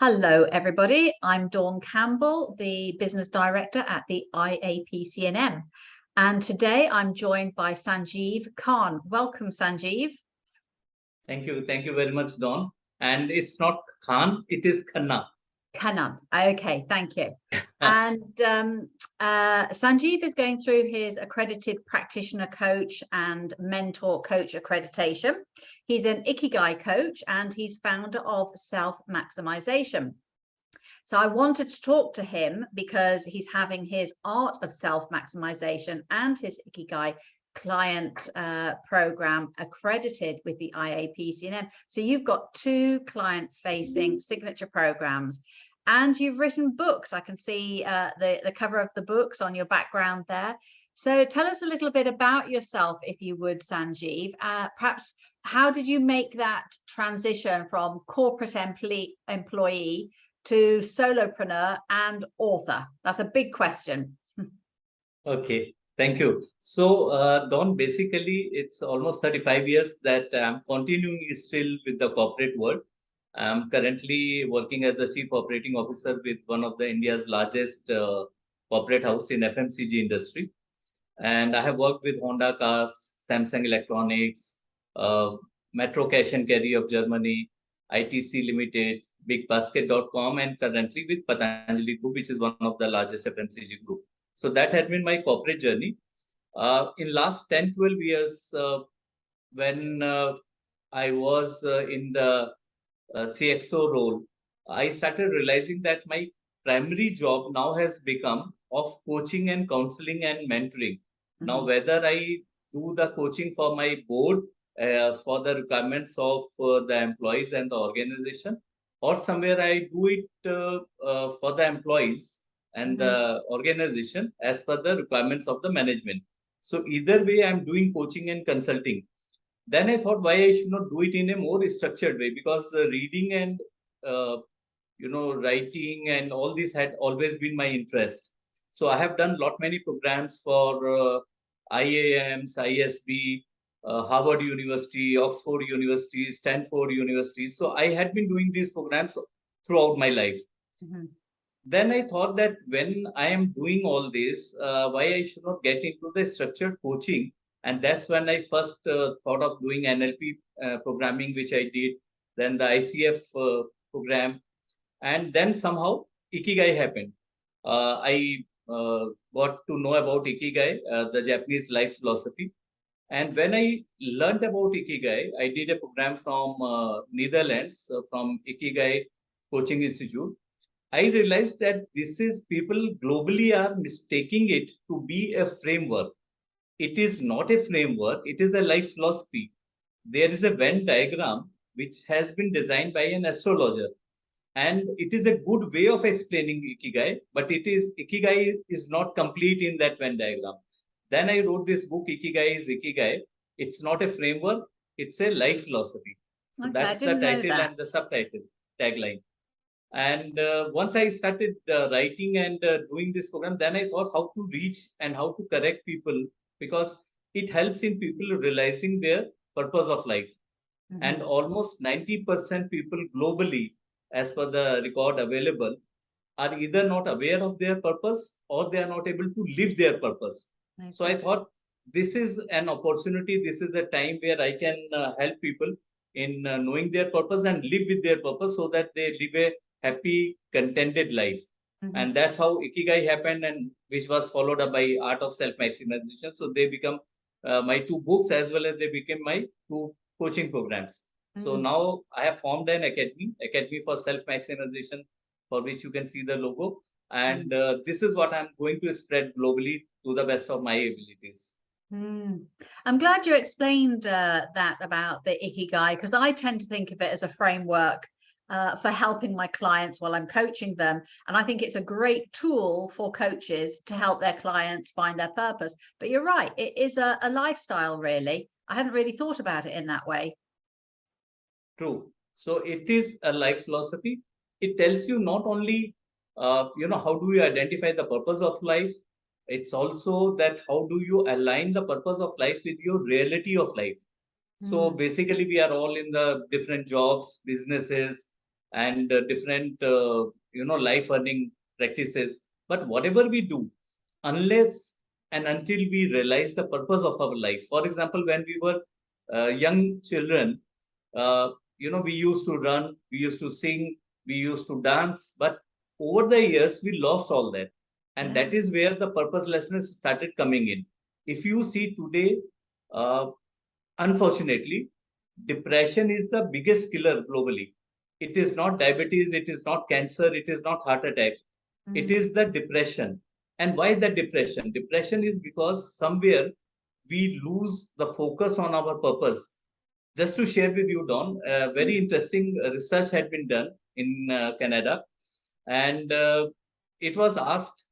Hello, everybody. I'm Dawn Campbell, the Business Director at the IAPC&M. And today I'm joined by Sanjeevv Khan. Welcome, Sanjeevv. Thank you. Thank you very much, Dawn. And it's not Khan, it is Khanna. Khanna. Okay, thank you. And Sanjeevv is going through his accredited practitioner coach and mentor coach accreditation. He's an Ikigai coach and he's founder of Self-Maximization. So I wanted to talk to him because he's having his Art of Self-Maximization and his Ikigai client program accredited with the IAPC&M. So you've got two client-facing signature programs. And you've written books. I can see the cover of the books on your background there. So tell us a little bit about yourself, if you would, Sanjeevv. Perhaps how did you make that transition from corporate employee to solopreneur and author? That's a big question. Okay, thank you. So, Dawn, basically, it's almost 35 years that I'm continuing still with the corporate world. I'm currently working as the Chief Operating Officer with one of the India's largest corporate house in FMCG industry. And I have worked with Honda Cars, Samsung Electronics, Metro Cash and Carry of Germany, ITC Limited, BigBasket.com, and currently with Patanjali Group, which is one of the largest FMCG group. So that had been my corporate journey. In last 10, 12 years, when I was in the CXO role, I started realizing that my primary job now has become of coaching and counseling and mentoring. Mm-hmm. Now, whether I do the coaching for my board, for the requirements of the employees and the organization, or somewhere I do it for the employees and the organization as per the requirements of the management. So either way, I'm doing coaching and consulting. Then I thought why I should not do it in a more structured way, because reading and writing and all this had always been my interest. So I have done many programs for IAMs, ISB, Harvard University, Oxford University, Stanford University. So I had been doing these programs throughout my life. Mm-hmm. Then I thought that when I am doing all this, why I should not get into the structured coaching. And that's when I first thought of doing NLP programming, which I did, then the ICF program. And then somehow Ikigai happened. I got to know about Ikigai, the Japanese life philosophy. And when I learned about Ikigai, I did a program from Netherlands, from Ikigai Coaching Institute. I realized that people globally are mistaking it to be a framework. It is not a framework, it is a life philosophy. There is a Venn diagram which has been designed by an astrologer. And it is a good way of explaining Ikigai, but Ikigai is not complete in that Venn diagram. Then I wrote this book, Ikigai is Ikigai. It's not a framework, it's a life philosophy. So okay, that's the title and the subtitle, tagline. And once I started writing and doing this program, then I thought how to reach and how to correct people, because it helps in people realizing their purpose of life. Mm-hmm. And almost 90% people globally, as per the record available, are either not aware of their purpose or they are not able to live their purpose. So I thought this is an opportunity, this is a time where I can help people in knowing their purpose and live with their purpose so that they live a happy, contented life. Mm-hmm. And that's how Ikigai happened, and which was followed up by Art of Self-Maximization. So they become my two books, as well as they became my two coaching programs. Mm-hmm. So now I have formed an academy for self-maximization, for which you can see the logo. And this is what I'm going to spread globally to the best of my abilities. I'm glad you explained that about the Ikigai, because I tend to think of it as a framework for helping my clients while I'm coaching them. And I think it's a great tool for coaches to help their clients find their purpose. But you're right, it is a lifestyle, really. I hadn't really thought about it in that way. True. So it is a life philosophy. It tells you not only, how do you identify the purpose of life? It's also that how do you align the purpose of life with your reality of life? So basically, we are all in the different jobs, businesses, and different, life earning practices. But whatever we do, unless and until we realize the purpose of our life. For example, when we were young children, we used to run, we used to sing, we used to dance, but over the years, we lost all that. And that is where the purposelessness started coming in. If you see today, uh, unfortunately, depression is the biggest killer globally. It is not diabetes, it is not cancer, it is not heart attack. It is the depression. And why the depression? Depression is because somewhere we lose the focus on our purpose. Just to share with you, Don, very interesting research had been done in Canada. And it was asked,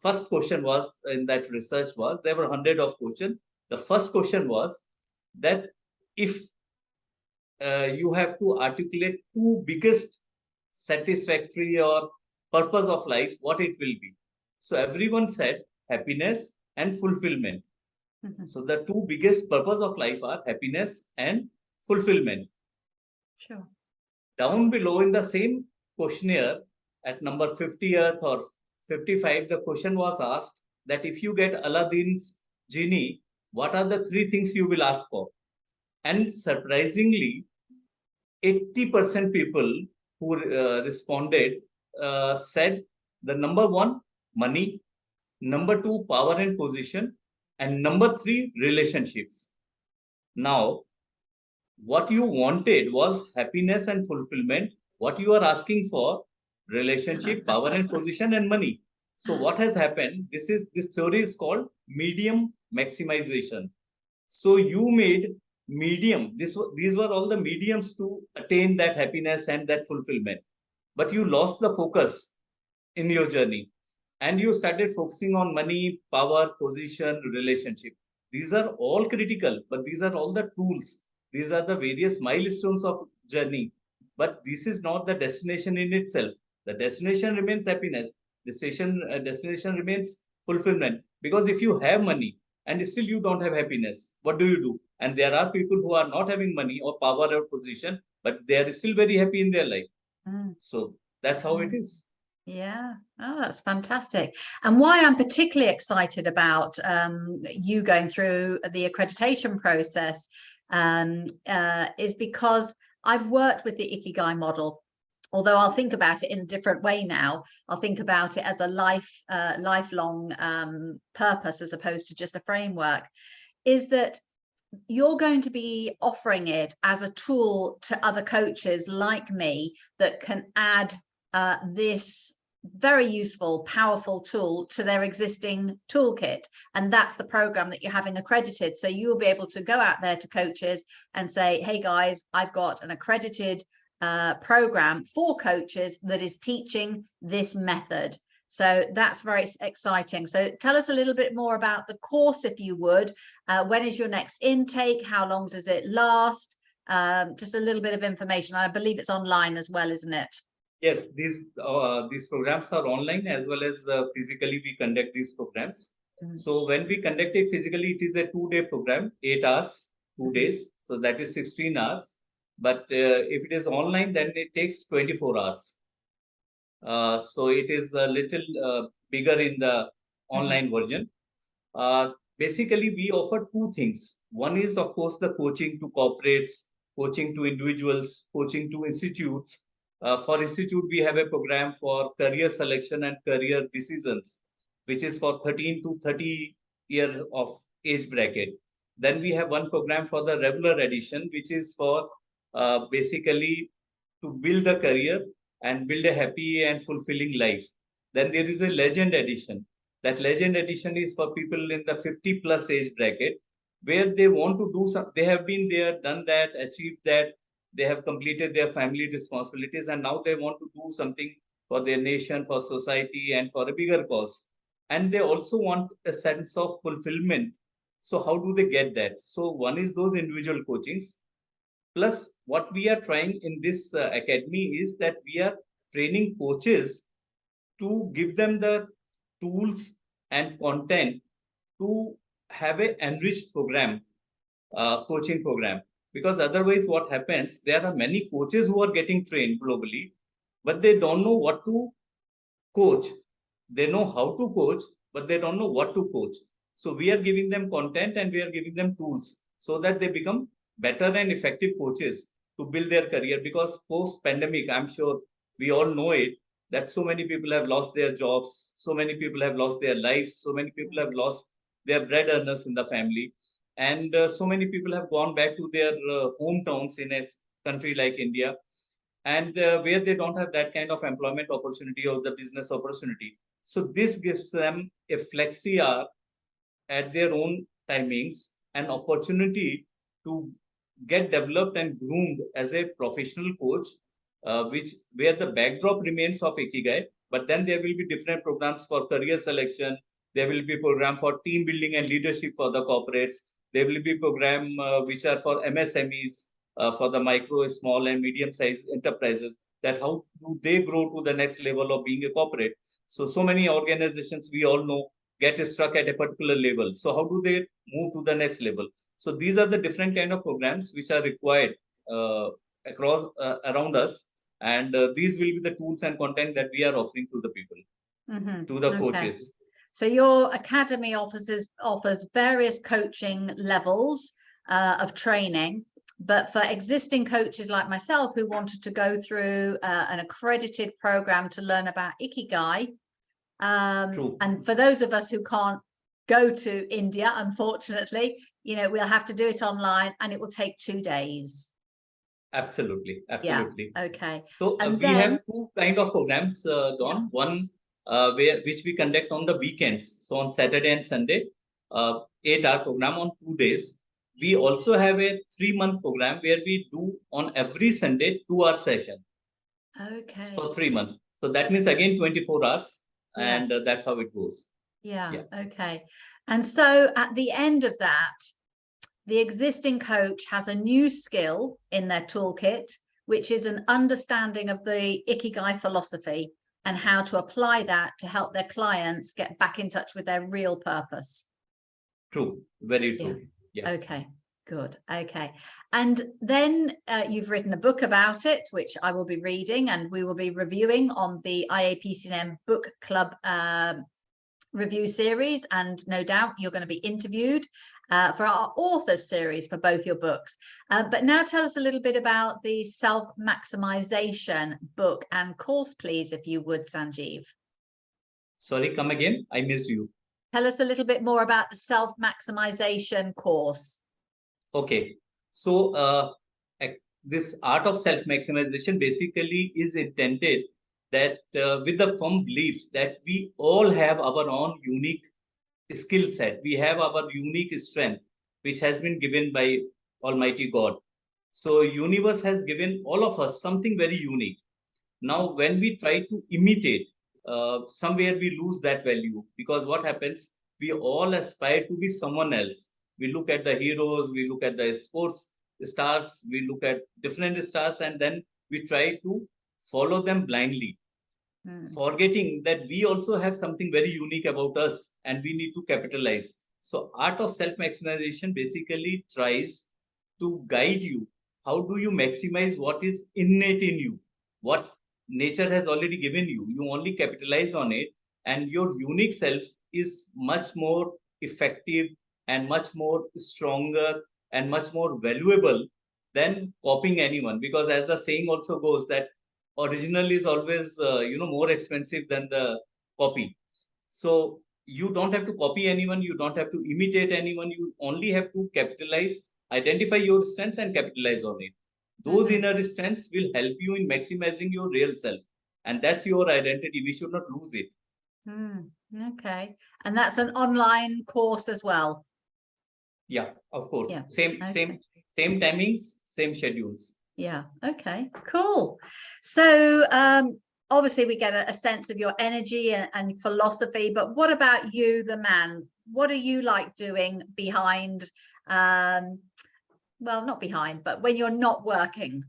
first question was in that research was, there were 100 of questions. The first question was that if you have to articulate two biggest satisfactory or purpose of life, what it will be. So everyone said happiness and fulfillment. So the two biggest purpose of life are happiness and fulfillment. Sure. Down below in the same questionnaire at number 50th or 55, the question was asked that if you get Aladdin's genie, what are the three things you will ask for? And surprisingly, 80% people who responded said the number one, money, number two, power and position, and number three, relationships. Now, what you wanted was happiness and fulfillment. What you are asking for, relationship, power and position, and money. So what has happened? This theory is called medium maximization. So you made medium. These were all the mediums to attain that happiness and that fulfillment. But you lost the focus in your journey, and you started focusing on money, power, position, relationship. These are all critical, but these are all the tools. These are the various milestones of journey. But this is not the destination in itself. The destination remains happiness. Destination remains fulfillment. Because if you have money and still you don't have happiness, what do? And there are people who are not having money or power or position, but they are still very happy in their life. So that's how it is. Yeah. Oh, that's fantastic. And why I'm particularly excited about you going through the accreditation process is because I've worked with the Ikigai model. Although I'll think about it in a different way now. I'll think about it as a lifelong purpose as opposed to just a framework, is that you're going to be offering it as a tool to other coaches like me that can add this very useful, powerful tool to their existing toolkit. And that's the program that you're having accredited. So you'll be able to go out there to coaches and say, hey guys, I've got an accredited program for coaches that is teaching this method. So that's very exciting. So tell us a little bit more about the course, if you would. When is your next intake? How long does it last? Just a little bit of information. I believe it's online as well, isn't it? Yes, these programs are online as well as physically we conduct these programs. So when we conduct it physically, it is a 2-day program, 8 hours, 2 days. So that is 16 hours. But if it is online, then it takes 24 hours. So it is a little bigger in the online version. Basically, we offer two things. One is, of course, the coaching to corporates, coaching to individuals, coaching to institutes. For institute, we have a program for career selection and career decisions, which is for 13 to 30 year of age bracket. Then we have one program for the regular edition, which is for basically to build a career and build a happy and fulfilling life. Then there is a legend edition. That legend edition is for people in the 50 plus age bracket, where they want to do some, they have been there, done that, achieved that, they have completed their family responsibilities, and now they want to do something for their nation, for society, and for a bigger cause. And they also want a sense of fulfillment. So how do they get that? So one is those individual coachings. Plus, what we are trying in this academy is that we are training coaches to give them the tools and content to have a enriched program, coaching program. Because otherwise what happens, there are many coaches who are getting trained globally, but they don't know what to coach. They know how to coach, but they don't know what to coach. So we are giving them content and we are giving them tools so that they become better and effective coaches to build their career. Because post pandemic, I'm sure we all know it, that so many people have lost their jobs, so many people have lost their lives, so many people have lost their bread earners in the family, and so many people have gone back to their hometowns in a country like India, and where they don't have that kind of employment opportunity or the business opportunity. So this gives them a flexi hour at their own timings, an opportunity to get developed and groomed as a professional coach, which where the backdrop remains of Ikigai, but then there will be different programs for career selection. There will be program for team building and leadership for the corporates. There will be program which are for MSMEs, for the micro, small, and medium-sized enterprises. That how do they grow to the next level of being a corporate? So many organizations we all know get stuck at a particular level. So how do they move to the next level? So these are the different kind of programs which are required across around us, and these will be the tools and content that we are offering to the people, to the coaches. So your academy offers various coaching levels of training, but for existing coaches like myself who wanted to go through an accredited program to learn about Ikigai, and for those of us who can't go to India, unfortunately, we'll have to do it online, and it will take 2 days. Absolutely. Yeah. Okay. So we have two kind of programs, Dawn. One which we conduct on the weekends. So on Saturday and Sunday, 8-hour program on 2 days. We also have a 3-month program where we do on every Sunday 2-hour session. Okay. For 3 months. So that means again 24 hours, and that's how it goes. Yeah. Okay. And so at the end of that, the existing coach has a new skill in their toolkit, which is an understanding of the Ikigai philosophy and how to apply that to help their clients get back in touch with their real purpose. True. Very true. Yeah. Okay. Good. Okay. And then you've written a book about it, which I will be reading and we will be reviewing on the IAPC&M book club review series. And no doubt you're going to be interviewed for our authors series for both your books. But now tell us a little bit about the self-maximization book and course, please, if you would, Sanjeev. Sorry, come again. I missed you. Tell us a little bit more about the self-maximization course. Okay. So this art of self-maximization basically is intended that with the firm belief that we all have our own unique skill set. We have our unique strength, which has been given by Almighty God. So universe has given all of us something very unique. Now, when we try to imitate, somewhere we lose that value, because what happens? We all aspire to be someone else. We look at the heroes, we look at the sports stars, we look at different stars, and then we try to follow them blindly, forgetting that we also have something very unique about us and we need to capitalize. So art of self-maximization basically tries to guide you. How do you maximize what is innate in you? What nature has already given you? You only capitalize on it, and your unique self is much more effective and much more stronger and much more valuable than copying anyone. Because as the saying also goes, that original is always more expensive than the copy. So you don't have to copy anyone, you don't have to imitate anyone, you only have to capitalize, identify your strengths and capitalize on it. Those inner strengths will help you in maximizing your real self, and that's your identity. We should not lose it. Okay. And that's an online course as well? Yeah, of course. Same timings, same schedules. Yeah. Okay, cool. So obviously we get a sense of your energy and philosophy, but what about you, the man? What do you like doing behind, well, not behind, but when you're not working?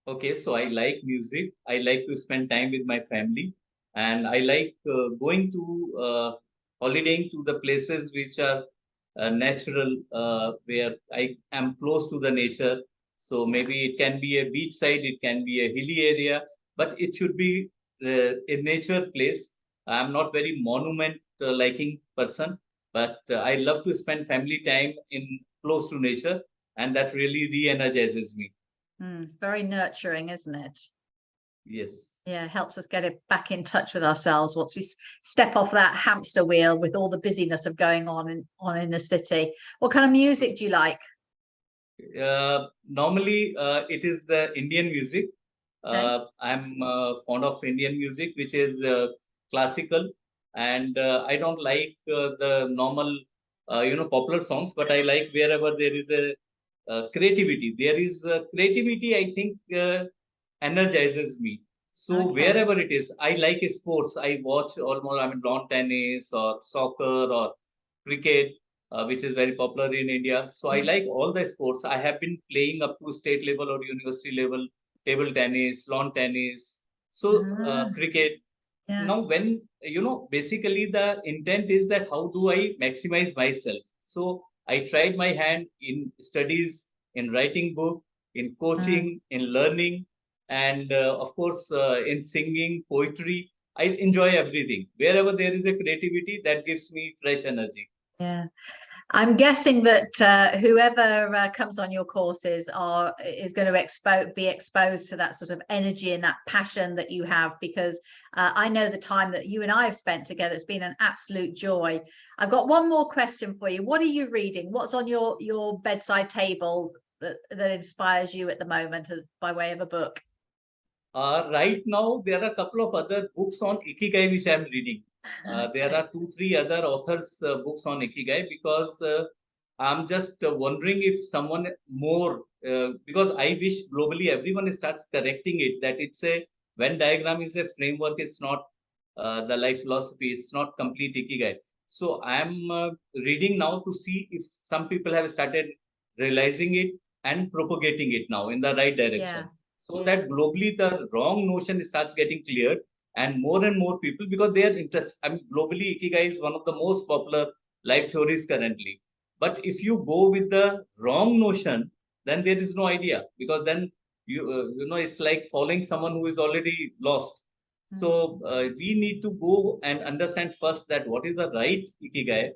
Okay, so I like music. I like to spend time with my family, and I like going to holidaying to the places which are natural, where I am close to the nature. So maybe it can be a beach side, it can be a hilly area, but it should be a nature place. I'm not very monument liking person, but I love to spend family time in close to nature, and that really re-energizes me. It's very nurturing, isn't it? Yes. Yeah, helps us get it back in touch with ourselves once we step off that hamster wheel with all the busyness of going on in the city. What kind of music do you like? Normally, it is the Indian music. Okay. I'm fond of Indian music, which is classical, and I don't like the normal, popular songs. But I like wherever there is a creativity. There is creativity, I think, energizes me. So Okay. wherever it is, I like sports. I watch almost, I mean, lawn tennis or soccer or cricket, which is very popular in India. So I like all the sports. I have been playing up to state level or university level, table tennis, lawn tennis, so cricket. Yeah. Now, when, basically the intent is that how do I maximize myself? So I tried my hand in studies, in writing book, in coaching, in learning, and of course, in singing, poetry. I enjoy everything. Wherever there is a creativity, that gives me fresh energy. Yeah. I'm guessing that whoever comes on your courses is going to be exposed to that sort of energy and that passion that you have, because I know the time that you and I have spent together, it's been an absolute joy. I've got one more question for you. What are you reading? What's on your bedside table that inspires you at the moment by way of a book? Right now, there are a couple of other books on Ikigai which I'm reading. There are 2, 3 other authors' books on Ikigai, because I'm just wondering if someone more, because I wish globally everyone starts correcting it, that it's a Venn diagram is a framework, it's not the life philosophy, it's not complete Ikigai. So I'm reading now to see if some people have started realizing it and propagating it now in the right direction. Yeah. So that globally the wrong notion starts getting cleared, and more people, because they are interested. I mean, globally, Ikigai is one of the most popular life theories currently. But if you go with the wrong notion, then there is no idea, because then it's like following someone who is already lost. So we need to go and understand first that what is the right Ikigai,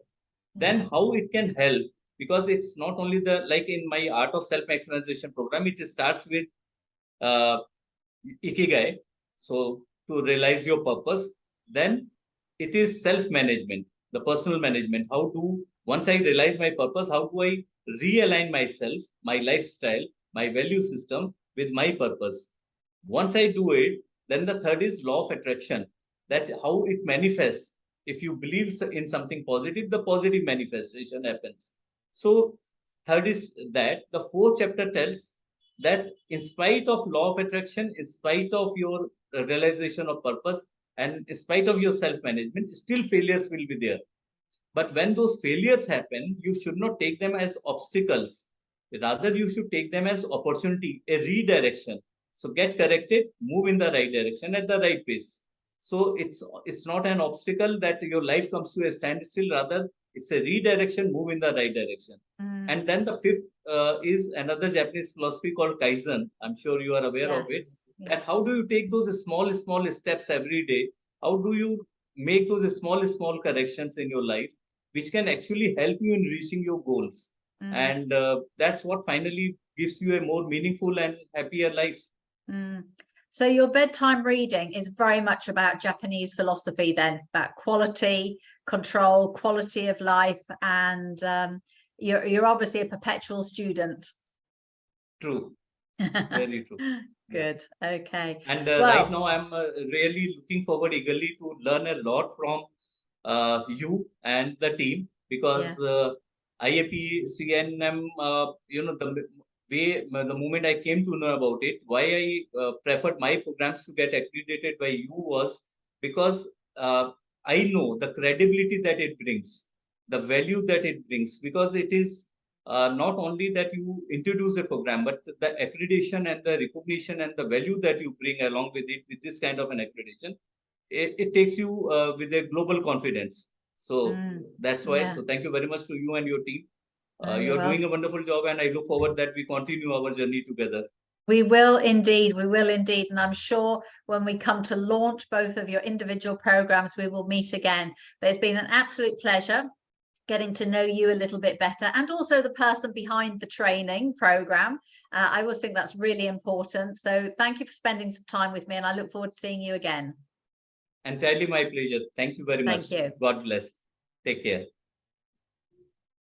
then how it can help, because it's not only the, like in my art of self maximization program, it starts with uh, Ikigai. So to realize your purpose, then it is self-management, the personal management. How do, once I realize my purpose, how do I realign myself, my lifestyle, my value system with my purpose? Once I do it, then the third is law of attraction, that how it manifests. If you believe in something positive, the positive manifestation happens. So third is that. The fourth chapter tells that in spite of law of attraction, in spite of your realization of purpose, and in spite of your self-management, still failures will be there. But when those failures happen, you should not take them as obstacles. Rather, you should take them as opportunity, a redirection. So get corrected, move in the right direction at the right pace. So it's not an obstacle that your life comes to a standstill. Rather, it's a redirection, move in the right direction. And then the fifth is another Japanese philosophy called Kaizen. I'm sure you are aware of it. Yes. Yeah. That how do you take those small steps every day? How do you make those small corrections in your life, which can actually help you in reaching your goals? And that's what finally gives you a more meaningful and happier life. So your bedtime reading is very much about Japanese philosophy then, about quality, control, quality of life, and you're obviously a perpetual student. True. Very true. Good. Okay. And Well, right now, I'm really looking forward eagerly to learn a lot from you and the team, because IAPC&M, the way, the moment I came to know about it, why I preferred my programs to get accredited by you was because I know the credibility that it brings, the value that it brings, because it is not only that you introduce a program, but the accreditation and the recognition and the value that you bring along with it, with this kind of an accreditation, it takes you with a global confidence. So that's why. yeah. So thank you very much to you and your team. Oh, You you're are doing a welcome. wonderful job, and I look forward that we continue our journey together. We will indeed. We will indeed. And I'm sure when we come to launch both of your individual programs, we will meet again. But it's been an absolute pleasure getting to know you a little bit better, and also the person behind the training program. I always think that's really important. So thank you for spending some time with me, and I look forward to seeing you again. Entirely my pleasure. Thank you very much. Thank you. God bless. Take care.